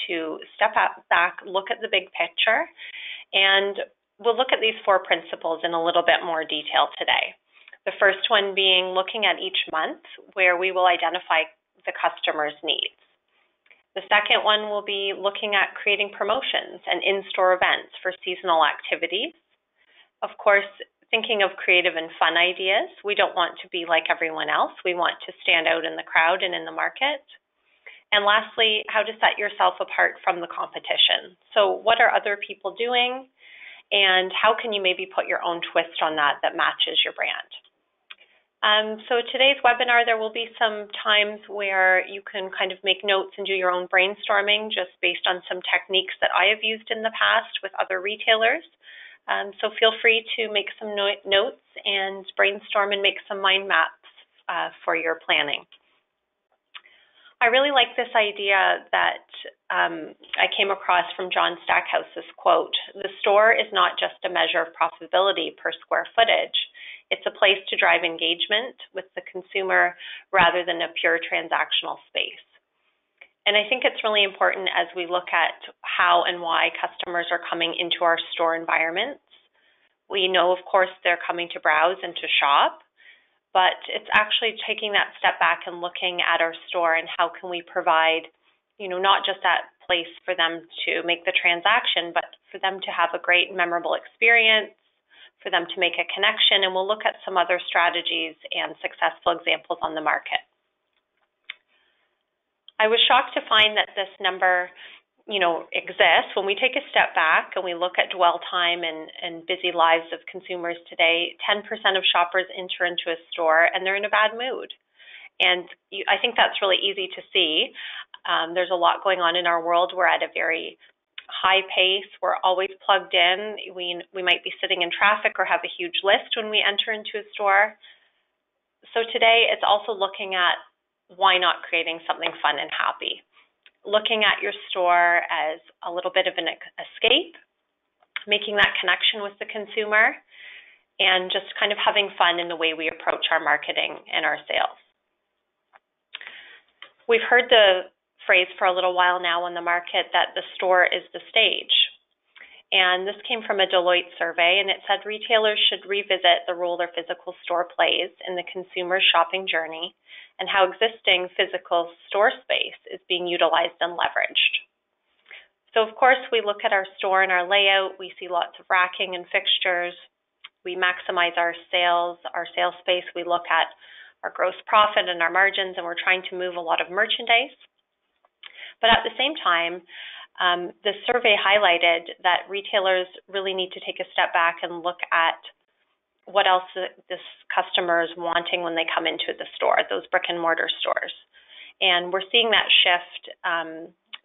to step back, look at the big picture, and we'll look at these 4 principles in a little bit more detail today. The first one being looking at each month where we will identify the customer's needs. The second one will be looking at creating promotions and in-store events for seasonal activities. Of course, thinking of creative and fun ideas. We don't want to be like everyone else. We want to stand out in the crowd and in the market. And lastly, how to set yourself apart from the competition. So what are other people doing, and how can you maybe put your own twist on that matches your brand? So today's webinar, there will be some times where you can kind of make notes and do your own brainstorming just based on some techniques that I have used in the past with other retailers. So feel free to make some notes and brainstorm and make some mind maps for your planning. I really like this idea that I came across from John Stackhouse's quote, "The store is not just a measure of profitability per square footage. It's a place to drive engagement with the consumer rather than a pure transactional space." And I think it's really important as we look at how and why customers are coming into our store environments. We know, of course, they're coming to browse and to shop, but it's actually taking that step back and looking at our store and how can we provide, not just that place for them to make the transaction, but for them to have a great, memorable experience, for them to make a connection, and we'll look at some other strategies and successful examples on the market. I was shocked to find that this number, exists. When we take a step back and we look at dwell time and busy lives of consumers today, 10% of shoppers enter into a store and they're in a bad mood. And I think that's really easy to see. There's a lot going on in our world. We're at a very high pace. We're always plugged in. We might be sitting in traffic or have a huge list when we enter into a store. So today it's also looking at why not creating something fun and happy. Looking at your store as a little bit of an escape, making that connection with the consumer, and just kind of having fun in the way we approach our marketing and our sales. We've heard the phrase for a little while now on the market that the store is the stage. And this came from a Deloitte survey, and it said retailers should revisit the role their physical store plays in the consumer's shopping journey and how existing physical store space is being utilized and leveraged. So, of course, we look at our store and our layout. We see lots of racking and fixtures. We maximize our sales space. We look at our gross profit and our margins, and we're trying to move a lot of merchandise. But at the same time, the survey highlighted that retailers really need to take a step back and look at what else this customer is wanting when they come into the store, those brick and mortar stores. And we're seeing that shift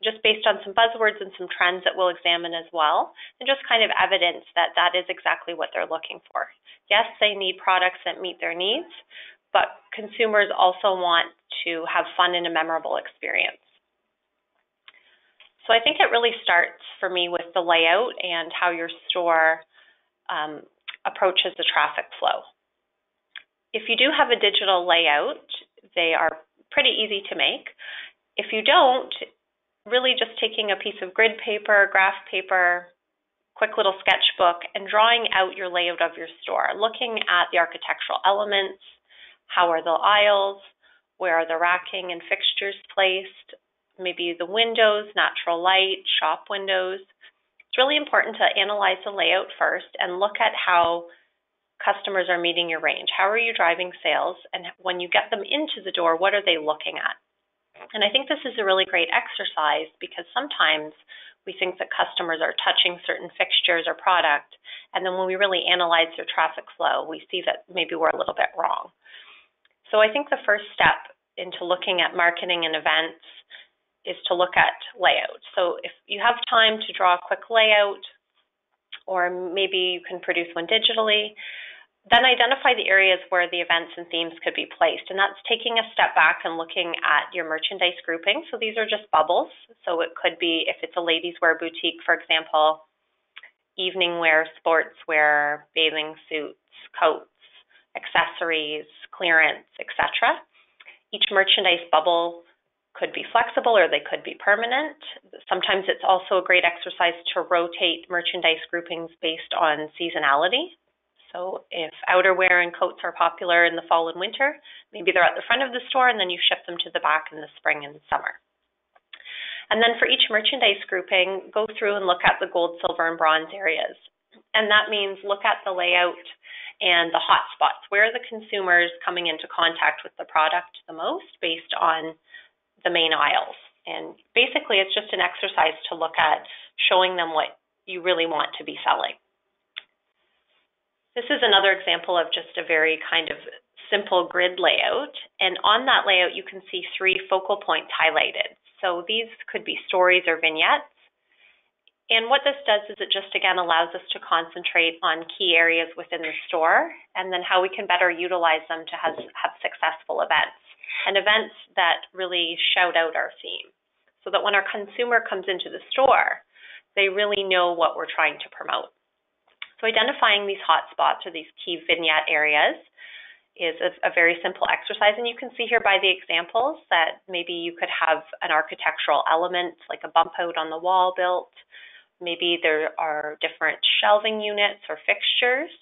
just based on some buzzwords and some trends that we'll examine as well, and just kind of evidence that that is exactly what they're looking for. Yes, they need products that meet their needs, but consumers also want to have fun and a memorable experience. So I think it really starts for me with the layout and how your store approaches the traffic flow. If you do have a digital layout, they are pretty easy to make. If you don't, really just taking a piece of grid paper, graph paper, quick little sketchbook, and drawing out your layout of your store, looking at the architectural elements, how are the aisles, where are the racking and fixtures placed, maybe the windows, natural light, shop windows. It's really important to analyze the layout first and look at how customers are meeting your range. How are you driving sales? And when you get them into the door, what are they looking at? And I think this is a really great exercise because sometimes we think that customers are touching certain fixtures or product, and then when we really analyze their traffic flow, we see that maybe we're a little bit wrong. So I think the first step into looking at marketing and events is to look at layout. So if you have time to draw a quick layout, or maybe you can produce one digitally, then identify the areas where the events and themes could be placed. And that's taking a step back and looking at your merchandise grouping. So these are just bubbles. So it could be, if it's a ladies' wear boutique, for example, evening wear, sports wear, bathing suits, coats, accessories, clearance, etc. Each merchandise bubble could be flexible or they could be permanent. Sometimes it's also a great exercise to rotate merchandise groupings based on seasonality. So if outerwear and coats are popular in the fall and winter, maybe they're at the front of the store and then you shift them to the back in the spring and summer. And then for each merchandise grouping, go through and look at the gold, silver, and bronze areas. And that means look at the layout and the hot spots. Where are the consumers coming into contact with the product the most based on the main aisles? And basically, it's just an exercise to look at showing them what you really want to be selling. This is another example of just a very kind of simple grid layout. And on that layout, you can see 3 focal points highlighted. So these could be stories or vignettes. And what this does is it just, again, allows us to concentrate on key areas within the store and then how we can better utilize them to have successful events and events that really shout out our theme so that when our consumer comes into the store, they really know what we're trying to promote. So identifying these hot spots or these key vignette areas is a very simple exercise. And you can see here by the examples that maybe you could have an architectural element like a bump out on the wall built. Maybe there are different shelving units or fixtures.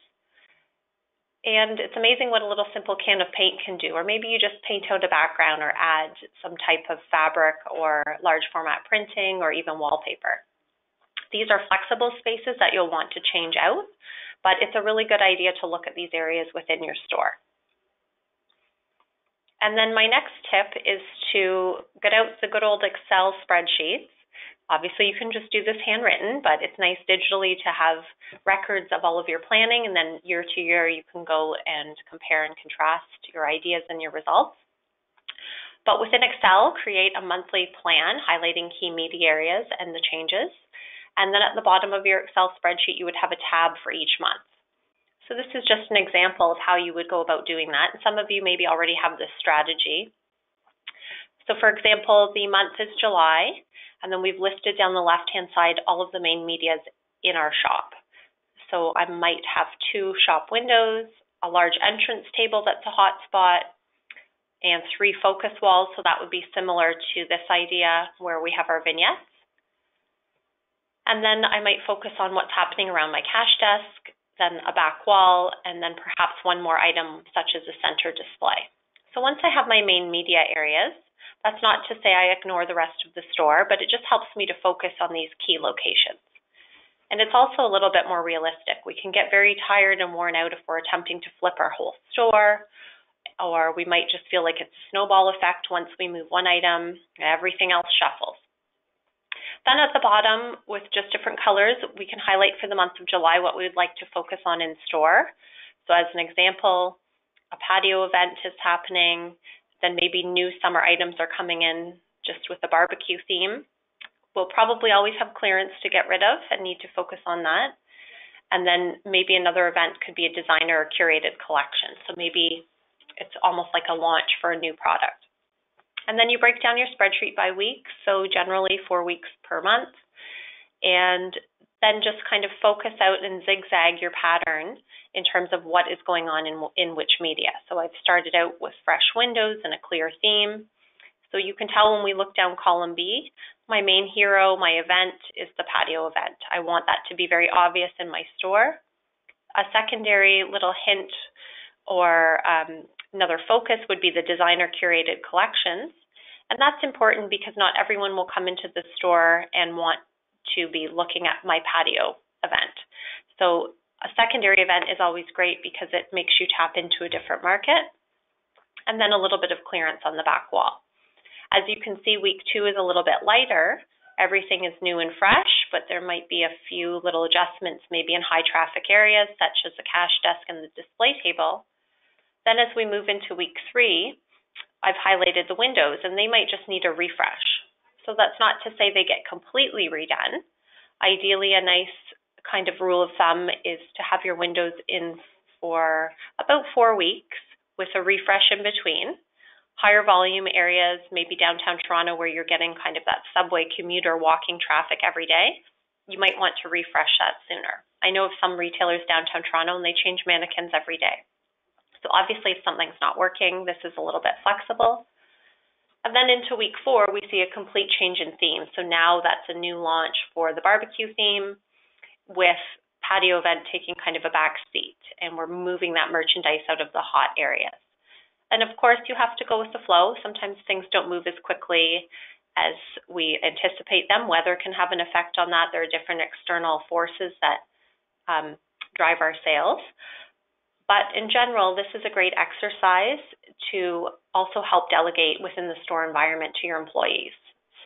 And it's amazing what a little simple can of paint can do. Or maybe you just paint out a background or add some type of fabric or large format printing or even wallpaper. These are flexible spaces that you'll want to change out, but it's a really good idea to look at these areas within your store. And then my next tip is to get out the good old Excel spreadsheets. Obviously, you can just do this handwritten, but it's nice digitally to have records of all of your planning, and then year to year you can go and compare and contrast your ideas and your results. But within Excel, create a monthly plan highlighting key media areas and the changes. And then at the bottom of your Excel spreadsheet, you would have a tab for each month. So this is just an example of how you would go about doing that. And some of you maybe already have this strategy. So for example, the month is July, and then we've listed down the left-hand side all of the main medias in our shop. So I might have 2 shop windows, a large entrance table that's a hot spot, and 3 focus walls. So that would be similar to this idea where we have our vignettes. And then I might focus on what's happening around my cash desk, then a back wall, and then perhaps one more item such as a center display. So once I have my main media areas, that's not to say I ignore the rest of the store, but it just helps me to focus on these key locations. And it's also a little bit more realistic. We can get very tired and worn out if we're attempting to flip our whole store, or we might just feel like it's a snowball effect. Once we move one item, everything else shuffles. Then at the bottom, with just different colors, we can highlight for the month of July what we would like to focus on in store. So as an example, a patio event is happening, then maybe new summer items are coming in just with the barbecue theme. We'll probably always have clearance to get rid of and need to focus on that. And then maybe another event could be a designer or curated collection. So maybe it's almost like a launch for a new product. And then you break down your spreadsheet by week, so generally 4 weeks per month, and then just kind of focus out and zigzag your pattern in terms of what is going on in which media. So I've started out with fresh windows and a clear theme. So you can tell when we look down column B, my main hero, my event is the patio event. I want that to be very obvious in my store. A secondary little hint or another focus would be the designer curated collections. And that's important because not everyone will come into the store and want to be looking at my patio event. So a secondary event is always great because it makes you tap into a different market. And then a little bit of clearance on the back wall. As you can see, week 2 is a little bit lighter. Everything is new and fresh, but there might be a few little adjustments maybe in high traffic areas such as the cash desk and the display table. Then as we move into week 3, I've highlighted the windows and they might just need a refresh. So that's not to say they get completely redone. Ideally, a nice kind of rule of thumb is to have your windows in for about 4 weeks with a refresh in between. Higher volume areas, maybe downtown Toronto where you're getting kind of that subway commuter walking traffic every day, you might want to refresh that sooner. I know of some retailers downtown Toronto and they change mannequins every day. So obviously if something's not working, this is a little bit flexible. And then into week 4, we see a complete change in theme. So now that's a new launch for the barbecue theme with patio event taking kind of a back seat, and we're moving that merchandise out of the hot areas. And of course, you have to go with the flow. Sometimes things don't move as quickly as we anticipate them. Weather can have an effect on that. There are different external forces that drive our sales. But in general, this is a great exercise to also help delegate within the store environment to your employees.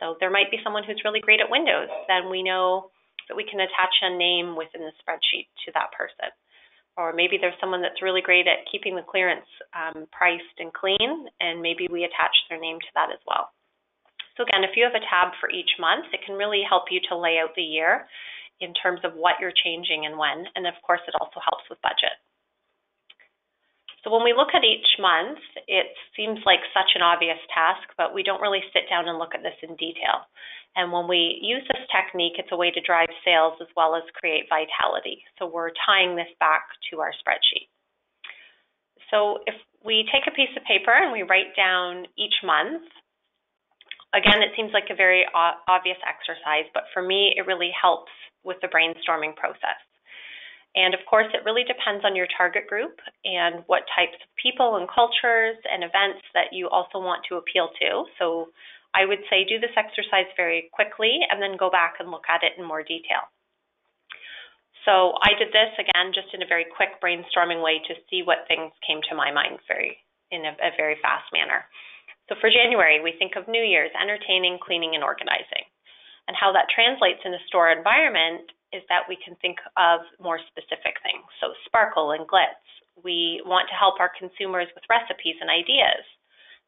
So there might be someone who's really great at windows, then we know that we can attach a name within the spreadsheet to that person. Or maybe there's someone that's really great at keeping the clearance priced and clean, and maybe we attach their name to that as well. So again, if you have a tab for each month, it can really help you to lay out the year in terms of what you're changing and when, and of course it also helps with budget. So when we look at each month, it seems like such an obvious task, but we don't really sit down and look at this in detail. And when we use this technique, it's a way to drive sales as well as create vitality. So we're tying this back to our spreadsheet. So if we take a piece of paper and we write down each month, again, it seems like a very obvious exercise, but for me, it really helps with the brainstorming process. And of course, it really depends on your target group and what types of people and cultures and events that you also want to appeal to. So I would say do this exercise very quickly and then go back and look at it in more detail. So I did this, again, just in a very quick brainstorming way to see what things came to my mind in a very fast manner. So for January, we think of New Year's, entertaining, cleaning, and organizing. And how that translates in a store environment is that we can think of more specific things. So sparkle and glitz. We want to help our consumers with recipes and ideas.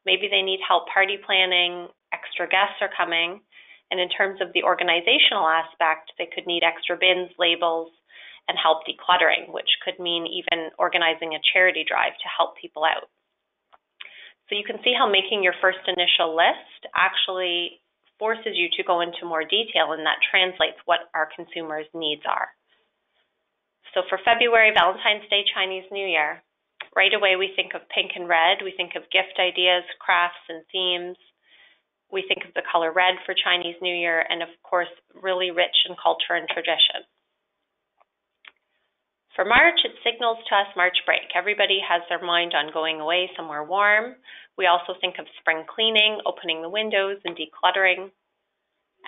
Maybe they need help party planning, extra guests are coming, and in terms of the organizational aspect, they could need extra bins, labels, and help decluttering, which could mean even organizing a charity drive to help people out. So you can see how making your first initial list actually forces you to go into more detail, and that translates what our consumers' needs are. So for February, Valentine's Day, Chinese New Year, right away we think of pink and red. We think of gift ideas, crafts, and themes. We think of the color red for Chinese New Year, and of course, really rich in culture and tradition. For March, it signals to us March break. Everybody has their mind on going away somewhere warm. We also think of spring cleaning, opening the windows, and decluttering.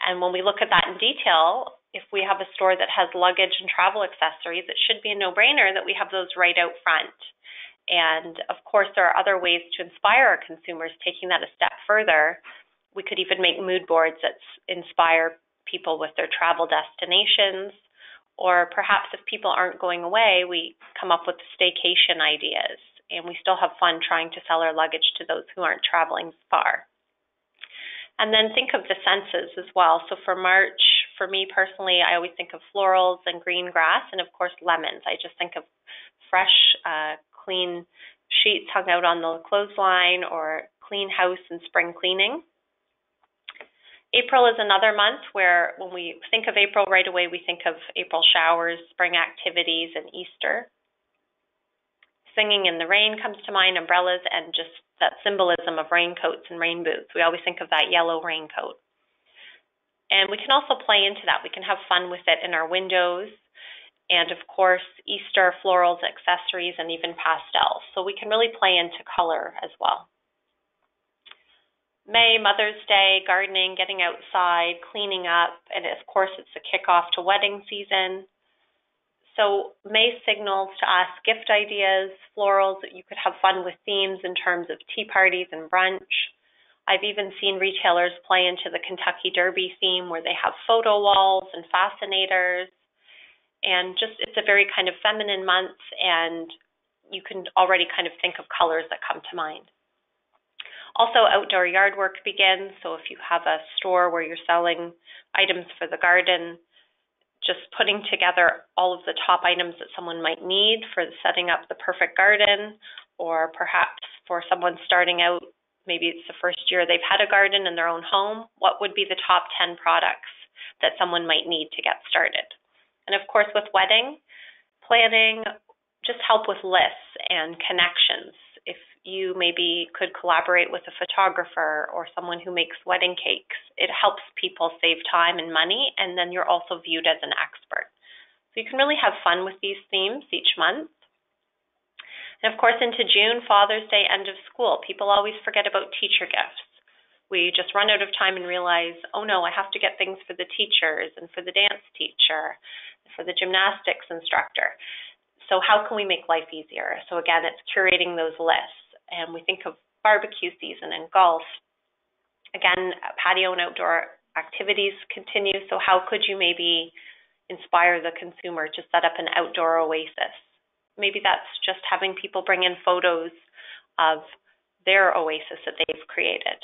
And when we look at that in detail, if we have a store that has luggage and travel accessories, it should be a no-brainer that we have those right out front. And of course, there are other ways to inspire our consumers, taking that a step further. We could even make mood boards that inspire people with their travel destinations. Or perhaps if people aren't going away, we come up with staycation ideas, and we still have fun trying to sell our luggage to those who aren't traveling far. And then think of the senses as well. So for March, for me personally, I always think of florals and green grass, and of course lemons. I just think of fresh, clean sheets hung out on the clothesline, or clean house and spring cleaning. April is another month where when we think of April right away, we think of April showers, spring activities, and Easter. Singing in the rain comes to mind, umbrellas, and just that symbolism of raincoats and rain boots. We always think of that yellow raincoat. And we can also play into that. We can have fun with it in our windows. And of course, Easter, florals, accessories, and even pastels. So we can really play into color as well. May, Mother's Day, gardening, getting outside, cleaning up, and of course it's the kickoff to wedding season. So May signals to us gift ideas, florals. You could have fun with themes in terms of tea parties and brunch. I've even seen retailers play into the Kentucky Derby theme where they have photo walls and fascinators. And just it's a very kind of feminine month, and you can already kind of think of colors that come to mind. Also, outdoor yard work begins. So if you have a store where you're selling items for the garden, just putting together all of the top items that someone might need for setting up the perfect garden, or perhaps for someone starting out, maybe it's the first year they've had a garden in their own home, what would be the top 10 products that someone might need to get started? And of course, with wedding planning, just help with lists and connections. If you maybe could collaborate with a photographer or someone who makes wedding cakes. It helps people save time and money, and then you're also viewed as an expert. So you can really have fun with these themes each month. And of course, into June, Father's Day, end of school, people always forget about teacher gifts. We just run out of time and realize, oh no, I have to get things for the teachers and for the dance teacher, for the gymnastics instructor. So how can we make life easier? So again, it's curating those lists. And we think of barbecue season and golf. Again, patio and outdoor activities continue. So how could you maybe inspire the consumer to set up an outdoor oasis? Maybe that's just having people bring in photos of their oasis that they've created.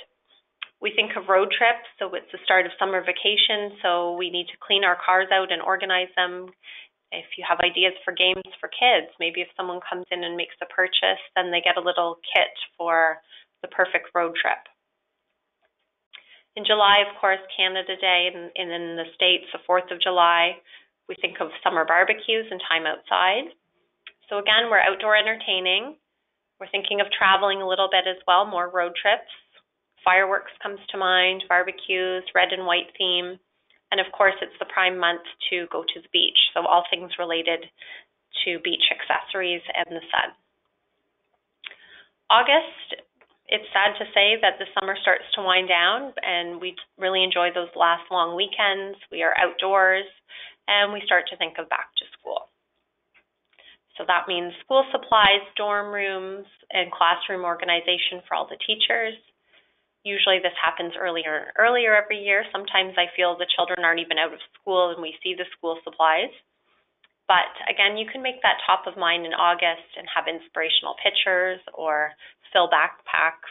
We think of road trips, so it's the start of summer vacation, so we need to clean our cars out and organize them. If you have ideas for games for kids, maybe if someone comes in and makes a purchase, then they get a little kit for the perfect road trip. In July, of course, Canada Day, and in the States, the 4th of July, we think of summer barbecues and time outside. So again, we're outdoor entertaining. We're thinking of traveling a little bit as well, more road trips. Fireworks comes to mind, barbecues, red and white theme. And of course, it's the prime month to go to the beach. So all things related to beach accessories and the sun. August, it's sad to say that the summer starts to wind down, and we really enjoy those last long weekends. We are outdoors, and we start to think of back to school. So that means school supplies, dorm rooms, and classroom organization for all the teachers. Usually this happens earlier and earlier every year. Sometimes I feel the children aren't even out of school and we see the school supplies. But again, you can make that top of mind in August and have inspirational pictures or fill backpacks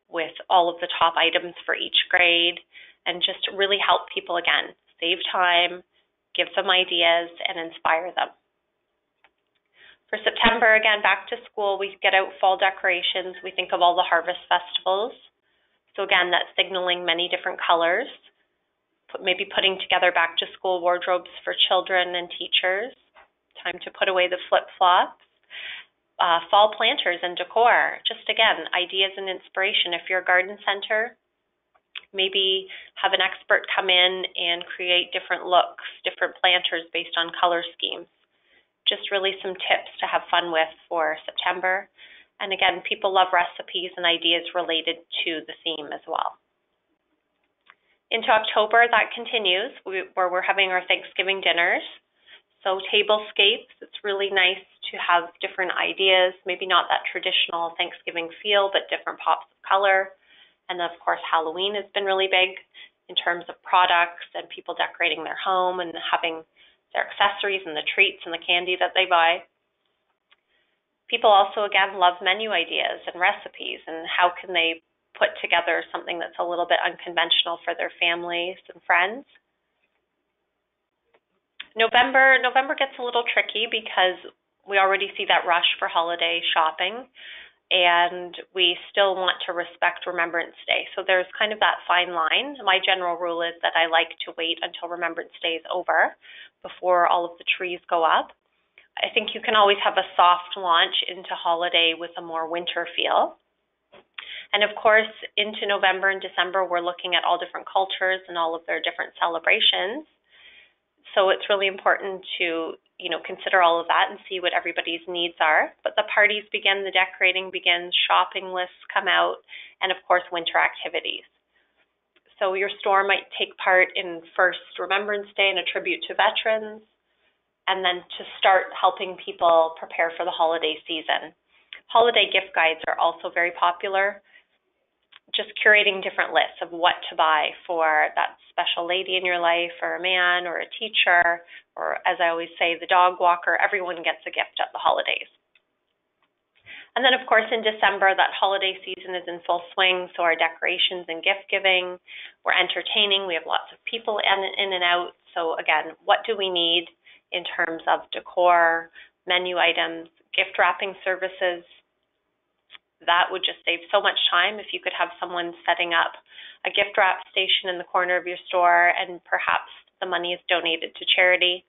with all of the top items for each grade and just really help people, again, save time, give them ideas, and inspire them. For September, again, back to school, we get out fall decorations. We think of all the harvest festivals. So again, that's signaling many different colors, maybe putting together back to school wardrobes for children and teachers, time to put away the flip-flops, fall planters and decor. Just again, ideas and inspiration. If you're a garden center, maybe have an expert come in and create different looks, different planters based on color schemes. Just really some tips to have fun with for September. And again, people love recipes and ideas related to the theme as well. Into October, that continues, where we're having our Thanksgiving dinners. So tablescapes, it's really nice to have different ideas, maybe not that traditional Thanksgiving feel, but different pops of color. And then, of course, Halloween has been really big in terms of products and people decorating their home and having their accessories and the treats and the candy that they buy. People also, again, love menu ideas and recipes and how can they put together something that's a little bit unconventional for their families and friends. November gets a little tricky because we already see that rush for holiday shopping, and we still want to respect Remembrance Day. So there's kind of that fine line. My general rule is that I like to wait until Remembrance Day is over before all of the trees go up. I think you can always have a soft launch into holiday with a more winter feel. And of course, into November and December, we're looking at all different cultures and all of their different celebrations. So it's really important to, consider all of that and see what everybody's needs are. But the parties begin, the decorating begins, shopping lists come out, and of course, winter activities. So your store might take part in first Remembrance Day and a tribute to veterans, and then to start helping people prepare for the holiday season. Holiday gift guides are also very popular. Just curating different lists of what to buy for that special lady in your life, or a man, or a teacher, or as I always say, the dog walker. Everyone gets a gift at the holidays. And then, of course, in December, that holiday season is in full swing, so our decorations and gift giving, we're entertaining, we have lots of people in and out. So again, what do we need in terms of decor, menu items, gift wrapping services? That would just save so much time if you could have someone setting up a gift wrap station in the corner of your store and perhaps the money is donated to charity.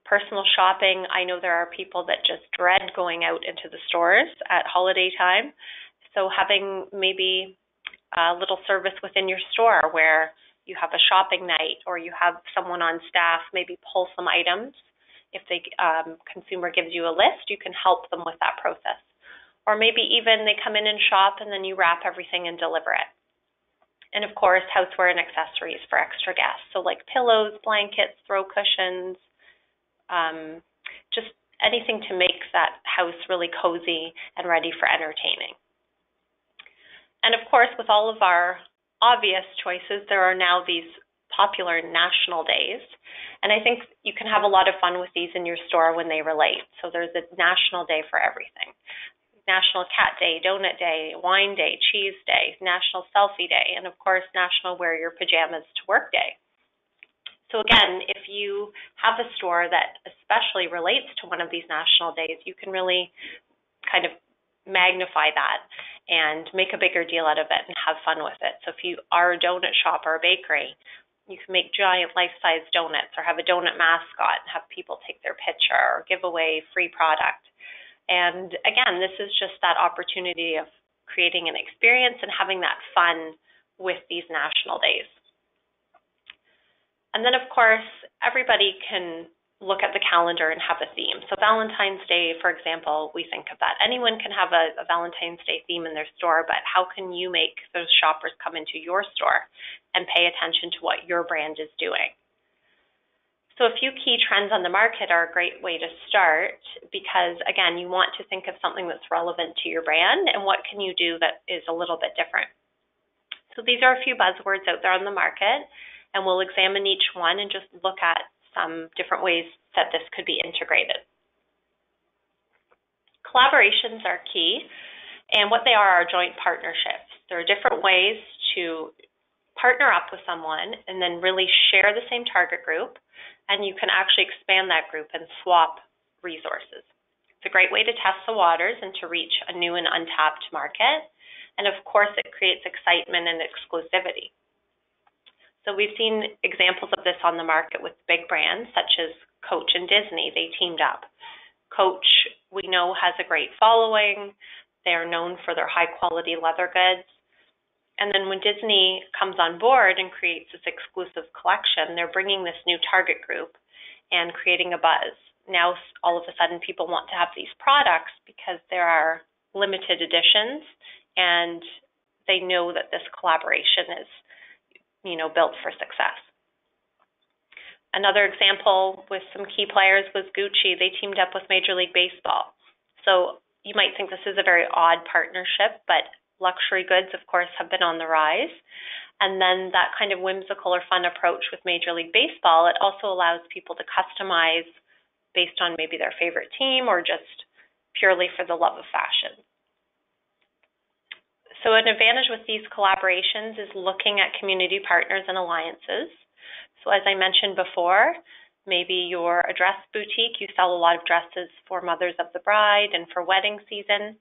Personal shopping, I know there are people that just dread going out into the stores at holiday time, So having maybe a little service within your store where you have a shopping night or you have someone on staff maybe pull some items. If the consumer gives you a list, you can help them with that process. Or maybe even they come in and shop and then you wrap everything and deliver it. And of course, houseware and accessories for extra guests. So like pillows, blankets, throw cushions, just anything to make that house really cozy and ready for entertaining. And of course, with all of our obvious choices, there are now these popular national days. And I think you can have a lot of fun with these in your store when they relate. So there's a national day for everything. National Cat Day, Donut Day, Wine Day, Cheese Day, National Selfie Day, and of course, National Wear Your Pajamas to Work Day. So again, if you have a store that especially relates to one of these national days, you can really kind of magnify that and make a bigger deal out of it and have fun with it. So if you are a donut shop or a bakery, you can make giant life-size donuts or have a donut mascot and have people take their picture or give away free product. And again, this is just that opportunity of creating an experience and having that fun with these national days. And then, of course, everybody can look at the calendar and have a theme. So Valentine's Day, for example, we think of that. Anyone can have a Valentine's Day theme in their store, but how can you make those shoppers come into your store and pay attention to what your brand is doing? So a few key trends on the market are a great way to start because, again, you want to think of something that's relevant to your brand and what can you do that is a little bit different. So these are a few buzzwords out there on the market, and we'll examine each one and just look at some different ways that this could be integrated. Collaborations are key, and what they are joint partnerships. There are different ways to partner up with someone and then really share the same target group, and you can actually expand that group and swap resources. It's a great way to test the waters and to reach a new and untapped market, and of course it creates excitement and exclusivity. So we've seen examples of this on the market with big brands such as Coach and Disney. They teamed up. Coach, we know, has a great following. They are known for their high-quality leather goods. And then when Disney comes on board and creates this exclusive collection, they're bringing this new target group and creating a buzz. Now, all of a sudden, people want to have these products because there are limited editions, and they know that this collaboration is, built for success. Another example with some key players was Gucci. They teamed up with Major League Baseball. So you might think this is a very odd partnership, but luxury goods, of course, have been on the rise. And then that kind of whimsical or fun approach with Major League Baseball, it also allows people to customize based on maybe their favorite team or just purely for the love of fashion. So an advantage with these collaborations is looking at community partners and alliances. So as I mentioned before, maybe you're a dress boutique, you sell a lot of dresses for mothers of the bride and for wedding season.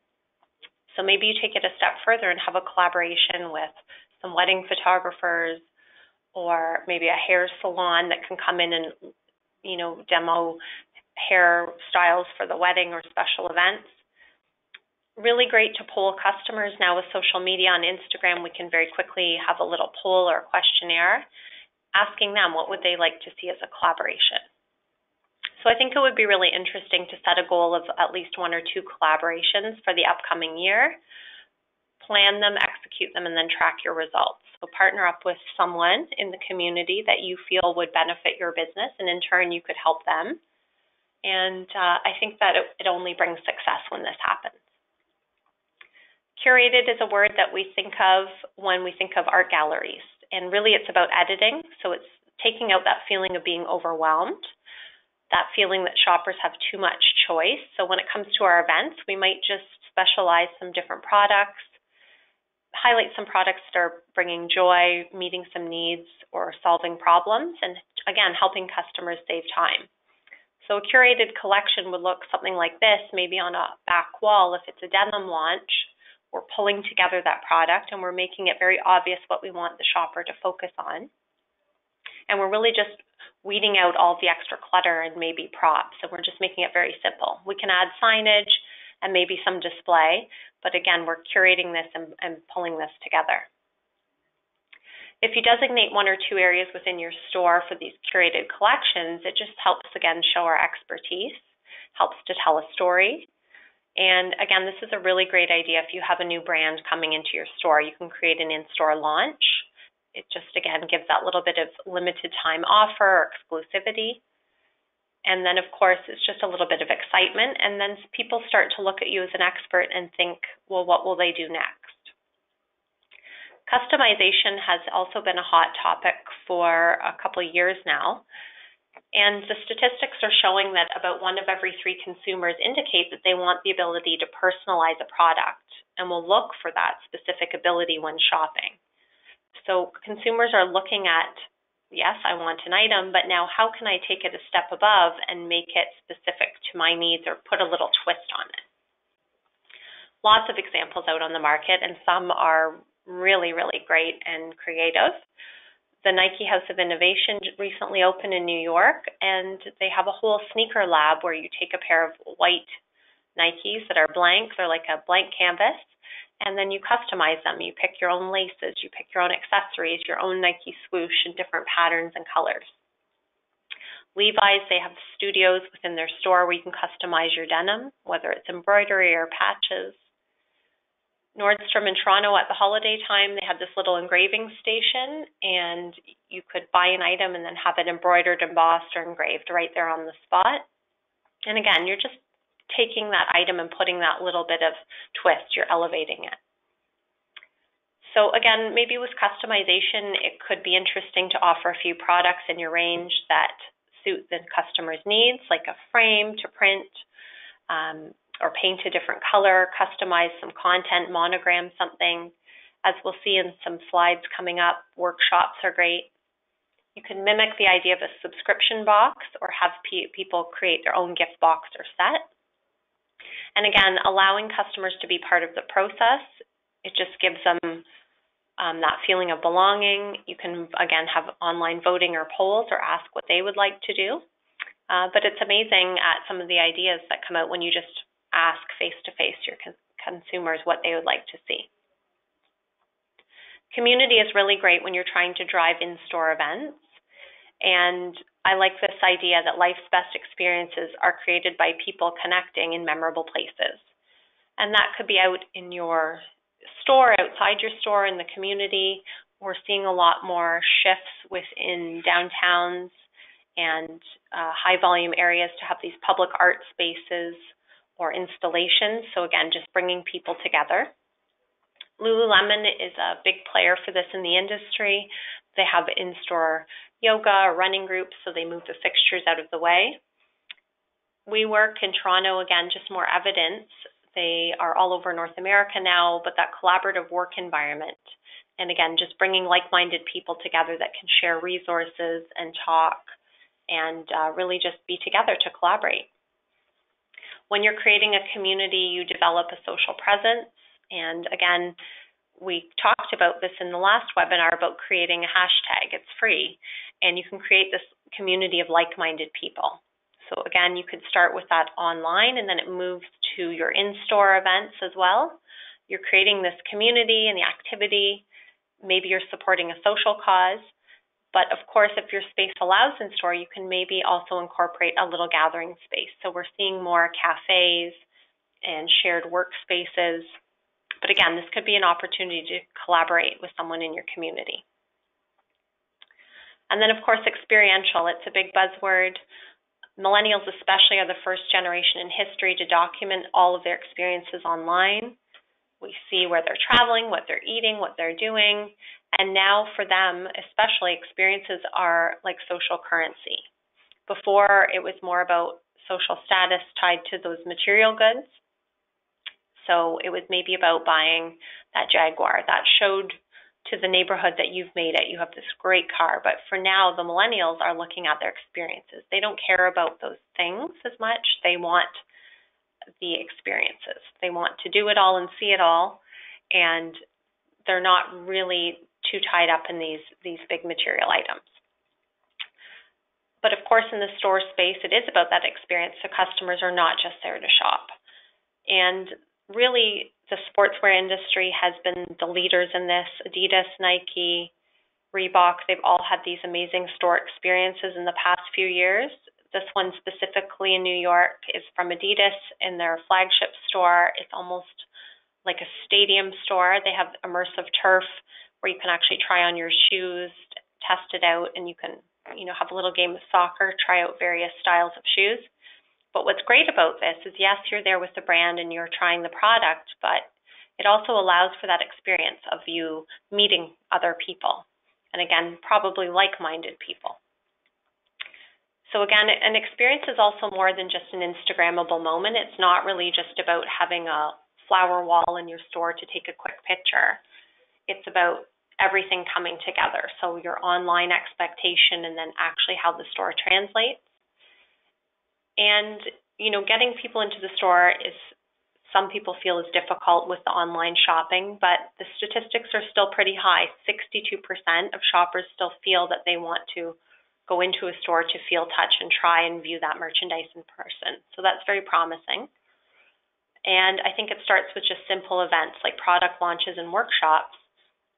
So maybe you take it a step further and have a collaboration with some wedding photographers or maybe a hair salon that can come in and, demo hairstyles for the wedding or special events. Really great to poll customers now with social media on Instagram. We can very quickly have a little poll or questionnaire asking them what would they like to see as a collaboration. So I think it would be really interesting to set a goal of at least 1 or 2 collaborations for the upcoming year, plan them, execute them, and then track your results. So partner up with someone in the community that you feel would benefit your business, and in turn you could help them. And I think that it only brings success when this happens. Curated is a word that we think of when we think of art galleries. And really it's about editing. So it's taking out that feeling of being overwhelmed, that feeling that shoppers have too much choice. So when it comes to our events, we might just specialize some different products, highlight some products that are bringing joy, meeting some needs, or solving problems, and again, helping customers save time. So a curated collection would look something like this, maybe on a back wall. If it's a denim launch, we're pulling together that product and we're making it very obvious what we want the shopper to focus on. And we're really just weeding out all the extra clutter and maybe props. So we're just making it very simple. We can add signage and maybe some display. But again, we're curating this and pulling this together. If you designate one or two areas within your store for these curated collections, it just helps, again, show our expertise, helps to tell a story. And again, this is a really great idea if you have a new brand coming into your store. You can create an in-store launch. It just, again, gives that little bit of limited time offer or exclusivity. And then, of course, it's just a little bit of excitement. And then people start to look at you as an expert and think, well, what will they do next? Customization has also been a hot topic for a couple of years now, and the statistics are showing that about 1 of every 3 consumers indicate that they want the ability to personalize a product and will look for that specific ability when shopping. So consumers are looking at, yes, I want an item, but now how can I take it a step above and make it specific to my needs or put a little twist on it? Lots of examples out on the market, and some are really, really great and creative. The Nike House of Innovation recently opened in New York, and they have a whole sneaker lab where you take a pair of white Nikes that are blank, they're like a blank canvas, and then you customize them. You pick your own laces, you pick your own accessories, your own Nike swoosh in different patterns and colors. Levi's, they have studios within their store where you can customize your denim, whether it's embroidery or patches. Nordstrom in Toronto at the holiday time, they had this little engraving station, and you could buy an item and then have it embroidered, embossed, or engraved right there on the spot. And again, you're just taking that item and putting that little bit of twist, you're elevating it. So again, maybe with customization, it could be interesting to offer a few products in your range that suit the customer's needs, like a frame to print, or paint a different color, customize some content, monogram something. As we'll see in some slides coming up, workshops are great. You can mimic the idea of a subscription box or have people create their own gift box or set. And again, allowing customers to be part of the process, it just gives them that feeling of belonging. You can, again, have online voting or polls or ask what they would like to do. But it's amazing at some of the ideas that come out when you just ask face-to-face your consumers what they would like to see. Community is really great when you're trying to drive in-store events. And I like this idea that life's best experiences are created by people connecting in memorable places. And that could be out in your store, outside your store, in the community. We're seeing a lot more shifts within downtowns and high-volume areas to have these public art spaces or installations. So again, just bringing people together. Lululemon is a big player for this in the industry. They have in-store yoga or running groups, so they move the fixtures out of the way. WeWork in Toronto, again, just more evidence. They are all over North America now, but that collaborative work environment. And again, just bringing like-minded people together that can share resources and talk and really just be together to collaborate. When you're creating a community, you develop a social presence. And again, we talked about this in the last webinar about creating a hashtag. It's free. And you can create this community of like-minded people. So again, you could start with that online, and then it moves to your in-store events as well. You're creating this community and the activity. Maybe you're supporting a social cause. But of course, if your space allows in store, you can maybe also incorporate a little gathering space. So we're seeing more cafes and shared workspaces. But again, this could be an opportunity to collaborate with someone in your community. And then, of course, experiential. It's a big buzzword. Millennials especially are the first generation in history to document all of their experiences online. We see where they're traveling, what they're eating, what they're doing. And now for them, especially, experiences are like social currency. Before, it was more about social status tied to those material goods. So it was maybe about buying that Jaguar that showed to the neighborhood that you've made it. You have this great car. But for now, the millennials are looking at their experiences. They don't care about those things as much. They want the experiences. They want to do it all and see it all. And they're not really too tied up in these big material items. But of course, in the store space, it is about that experience. So customers are not just there to shop. And really, the sportswear industry has been the leaders in this. Adidas, Nike, Reebok, they've all had these amazing store experiences in the past few years. This one specifically in New York is from Adidas in their flagship store. It's almost like a stadium store. They have immersive turf where you can actually try on your shoes, test it out, and you can, have a little game of soccer, try out various styles of shoes. But what's great about this is, yes, you're there with the brand and you're trying the product, but it also allows for that experience of you meeting other people. And again, probably like-minded people. So again, an experience is also more than just an Instagrammable moment. It's not really just about having a flower wall in your store to take a quick picture. It's about everything coming together. So your online expectation and then actually how the store translates. And, getting people into the store is, some people feel, is difficult with the online shopping, but the statistics are still pretty high. 62% of shoppers still feel that they want to go into a store to feel, touch, and try and view that merchandise in person. So that's very promising. And I think it starts with just simple events like product launches and workshops,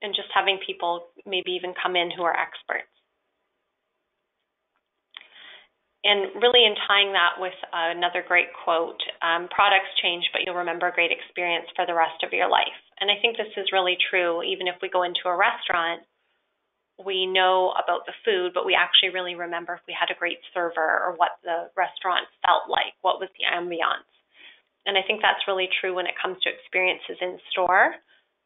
and just having people maybe even come in who are experts. And really, in tying that with another great quote, products change, but you'll remember a great experience for the rest of your life. And I think this is really true. Even if we go into a restaurant, we know about the food, but we actually really remember if we had a great server or what the restaurant felt like, what was the ambiance. And I think that's really true when it comes to experiences in store.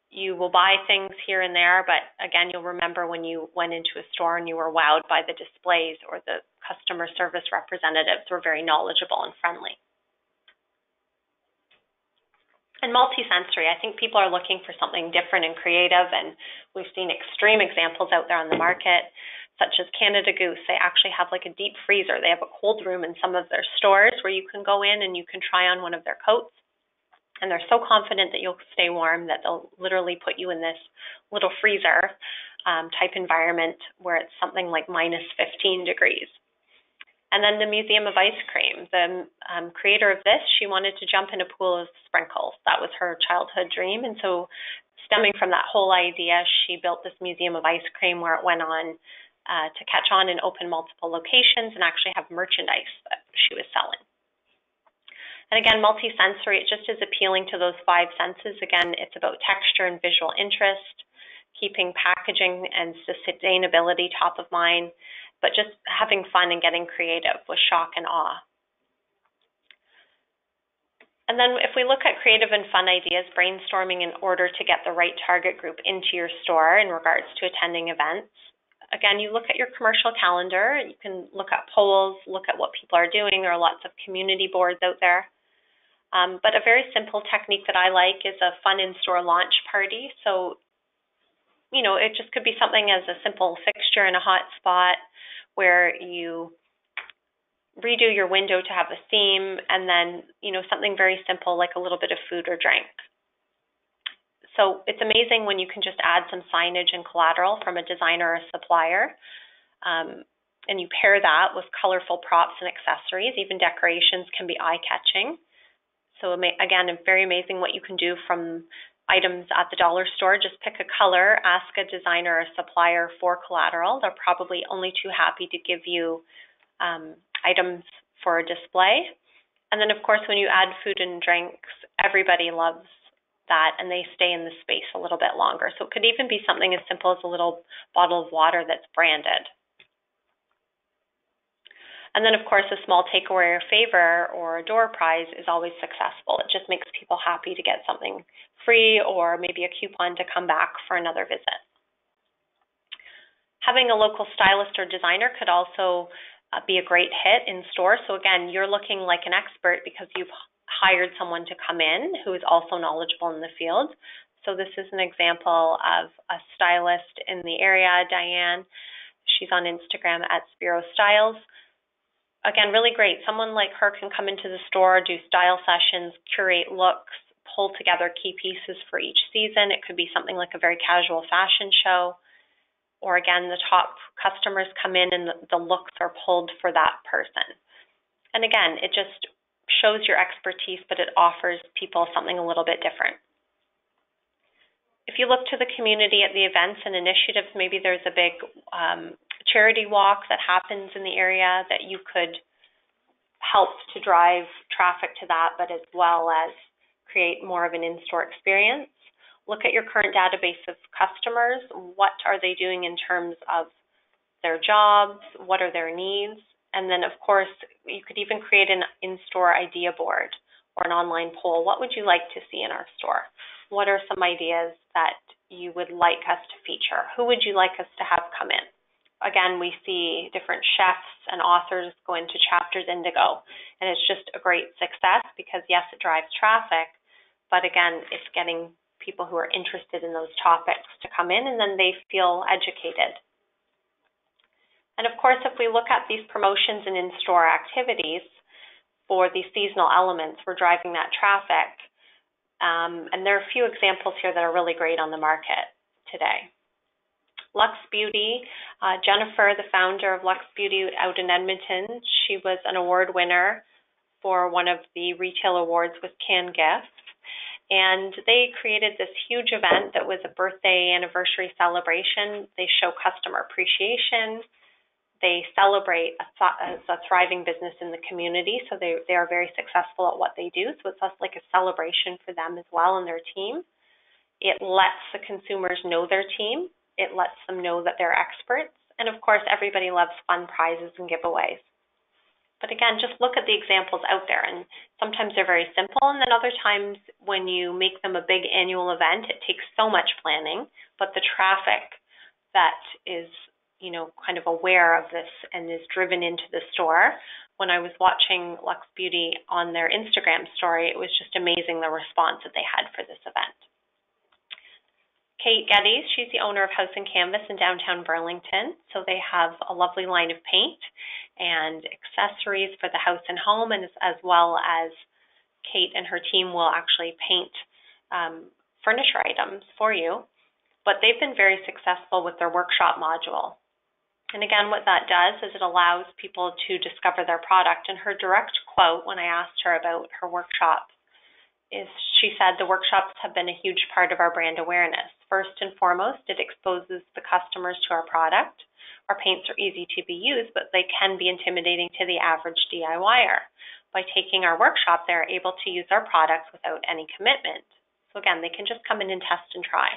You will buy things here and there, but again, you'll remember when you went into a store and you were wowed by the displays, or the customer service representatives were very knowledgeable and friendly. And multisensory, I think people are looking for something different and creative, and we've seen extreme examples out there on the market, such as Canada Goose. They actually have like a deep freezer. They have a cold room in some of their stores where you can go in and you can try on one of their coats. And they're so confident that you'll stay warm that they'll literally put you in this little freezer type environment where it's something like minus 15 degrees. And then the Museum of Ice Cream. The creator of this, she wanted to jump in a pool of sprinkles. That was her childhood dream. And so stemming from that whole idea, she built this Museum of Ice Cream where it went on to catch on and open multiple locations and actually have merchandise that she was selling. And again, multisensory, it just is appealing to those five senses. Again, it's about texture and visual interest, keeping packaging and sustainability top of mind, but just having fun and getting creative with shock and awe. And then if we look at creative and fun ideas, brainstorming in order to get the right target group into your store in regards to attending events. Again, you look at your commercial calendar, you can look at polls, look at what people are doing. There are lots of community boards out there. But a very simple technique that I like is a fun in-store launch party. So, it just could be something as a simple fixture in a hot spot where you redo your window to have a theme, and then, something very simple like a little bit of food or drink. So it's amazing when you can just add some signage and collateral from a designer or a supplier, and you pair that with colorful props and accessories. Even decorations can be eye-catching. So again, it's very amazing what you can do from items at the dollar store. Just pick a color, ask a designer or a supplier for collateral. They're probably only too happy to give you items for a display. And then, of course, when you add food and drinks, everybody loves that, and they stay in the space a little bit longer. So it could even be something as simple as a little bottle of water that's branded. And then, of course, a small takeaway or favor or a door prize is always successful. It just makes people happy to get something free or maybe a coupon to come back for another visit. Having a local stylist or designer could also be a great hit in store. So again, you're looking like an expert because you've hired someone to come in who is also knowledgeable in the field. So this is an example of a stylist in the area, Diane. She's on Instagram at Spiro Styles. Again, really great. Someone like her can come into the store, do style sessions, curate looks, pull together key pieces for each season. It could be something like a very casual fashion show. Or again, the top customers come in and the looks are pulled for that person. And again, it just shows your expertise, but it offers people something a little bit different. If you look to the community at the events and initiatives, maybe there's a big charity walk that happens in the area that you could help to drive traffic to that, but as well as create more of an in-store experience. Look at your current database of customers. What are they doing in terms of their jobs? What are their needs? And then, of course, you could even create an in-store idea board or an online poll. What would you like to see in our store? What are some ideas that you would like us to feature? Who would you like us to have come in? Again, we see different chefs and authors go into Chapters Indigo, and it's just a great success because, yes, it drives traffic, but again, it's getting people who are interested in those topics to come in, and then they feel educated. And of course, if we look at these promotions and in-store activities for these seasonal elements, we're driving that traffic. And there are a few examples here that are really great on the market today. Lux Beauty, Jennifer, the founder of Lux Beauty out in Edmonton, she was an award winner for one of the retail awards with Can Gifts. And they created this huge event that was a birthday anniversary celebration. They show customer appreciation. They celebrate a thriving business in the community, so they are very successful at what they do. So it's like a celebration for them as well and their team. It lets the consumers know their team. It lets them know that they're experts. And of course, everybody loves fun prizes and giveaways. But again, just look at the examples out there. And sometimes they're very simple, and then other times when you make them a big annual event, it takes so much planning, but the traffic that is kind of aware of this and is driven into the store. When I was watching Lux Beauty on their Instagram story, it was just amazing the response that they had for this event. Kate Geddes, she's the owner of House and Canvas in downtown Burlington. So they have a lovely line of paint and accessories for the house and home, and as well as Kate and her team will actually paint furniture items for you. But they've been very successful with their workshop module. And again, what that does is it allows people to discover their product. And her direct quote when I asked her about her workshop is she said, "The workshops have been a huge part of our brand awareness. First and foremost, it exposes the customers to our product. Our paints are easy to be used, but they can be intimidating to the average DIYer. By taking our workshop, they're able to use our products without any commitment. So again, they can just come in and test and try.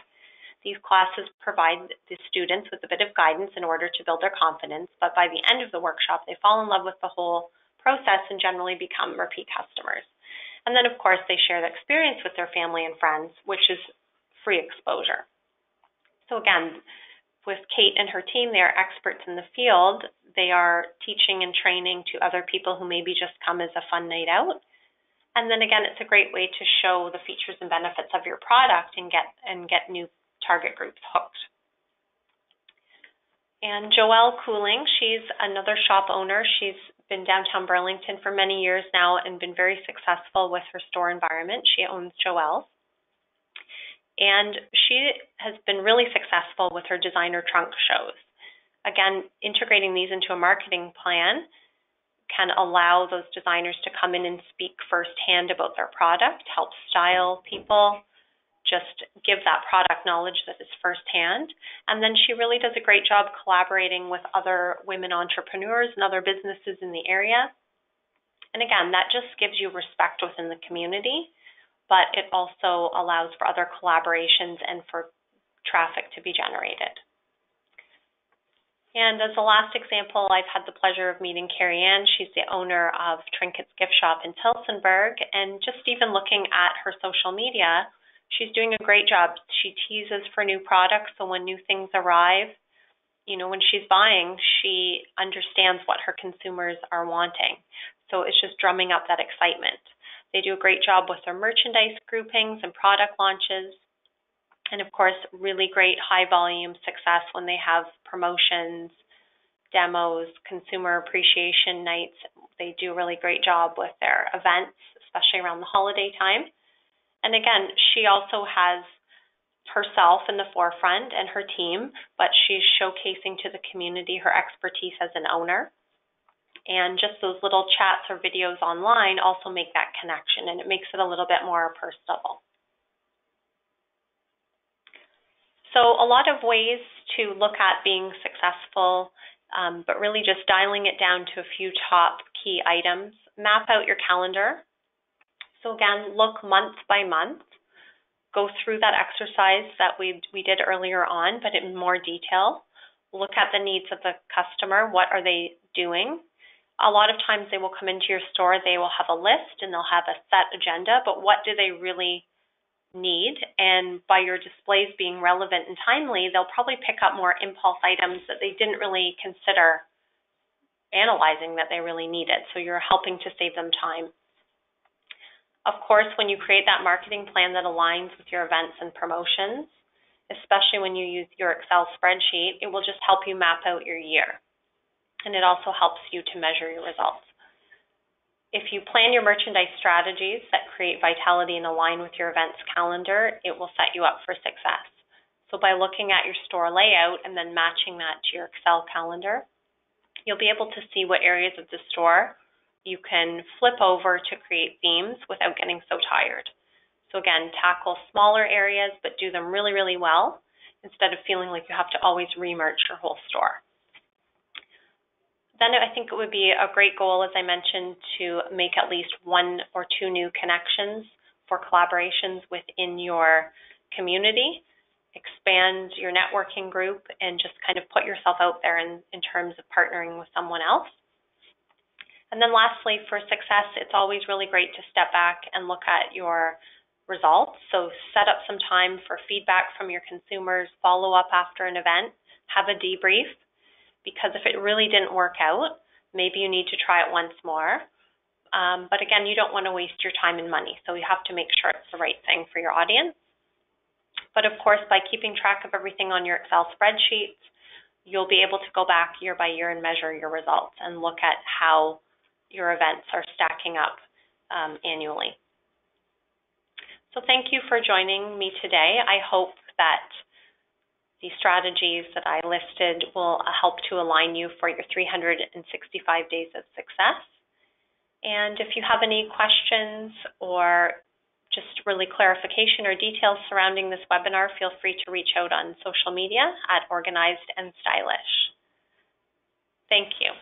These classes provide the students with a bit of guidance in order to build their confidence, but by the end of the workshop, they fall in love with the whole process and generally become repeat customers. And then, of course, they share the experience with their family and friends, which is free exposure." So again, with Kate and her team, they are experts in the field. They are teaching and training to other people who maybe just come as a fun night out. And then again, it's a great way to show the features and benefits of your product and get new target groups hooked. And Joelle Cooling, she's another shop owner. She's been downtown Burlington for many years now and been very successful with her store environment. She owns Joelle's. And she has been really successful with her designer trunk shows. Again, integrating these into a marketing plan can allow those designers to come in and speak firsthand about their product, help style people, just give that product knowledge that is firsthand. And then she really does a great job collaborating with other women entrepreneurs and other businesses in the area. And again, that just gives you respect within the community, but it also allows for other collaborations and for traffic to be generated. And as a last example, I've had the pleasure of meeting Carrie Ann. She's the owner of Trinkets Gift Shop in Tillsonburg. And just even looking at her social media, she's doing a great job. She teases for new products, so when new things arrive, when she's buying, she understands what her consumers are wanting. So it's just drumming up that excitement. They do a great job with their merchandise groupings and product launches. And of course, really great high volume success when they have promotions, demos, consumer appreciation nights. They do a really great job with their events, especially around the holiday time. And again, she also has herself in the forefront and her team, but she's showcasing to the community her expertise as an owner. And just those little chats or videos online also make that connection, and it makes it a little bit more personable. So a lot of ways to look at being successful, but really just dialing it down to a few top key items. Map out your calendar. So again, look month by month. Go through that exercise that we did earlier on, but in more detail. Look at the needs of the customer. What are they doing? A lot of times they will come into your store, they will have a list and they'll have a set agenda, but what do they really need? And by your displays being relevant and timely, they'll probably pick up more impulse items that they didn't really consider analyzing that they really needed. So you're helping to save them time. Of course, when you create that marketing plan that aligns with your events and promotions, especially when you use your Excel spreadsheet, it will just help you map out your year. And it also helps you to measure your results. If you plan your merchandise strategies that create vitality and align with your events calendar, it will set you up for success. So by looking at your store layout and then matching that to your Excel calendar, you'll be able to see what areas of the store you can flip over to create themes without getting so tired. So again, tackle smaller areas, but do them really, really well instead of feeling like you have to always remerch your whole store. Then I think it would be a great goal, as I mentioned, to make at least 1 or 2 new connections for collaborations within your community, expand your networking group, and just kind of put yourself out there in terms of partnering with someone else. And then lastly, for success, it's always really great to step back and look at your results. So set up some time for feedback from your consumers, follow up after an event, have a debrief, because if it really didn't work out, maybe you need to try it once more. But again, you don't want to waste your time and money, so you have to make sure it's the right thing for your audience. But of course, by keeping track of everything on your Excel spreadsheets, you'll be able to go back year by year and measure your results and look at how your events are stacking up annually. So thank you for joining me today. I hope that the strategies that I listed will help to align you for your 365 days of success. And if you have any questions or just really clarification or details surrounding this webinar, feel free to reach out on social media at Organized and Stylish. Thank you.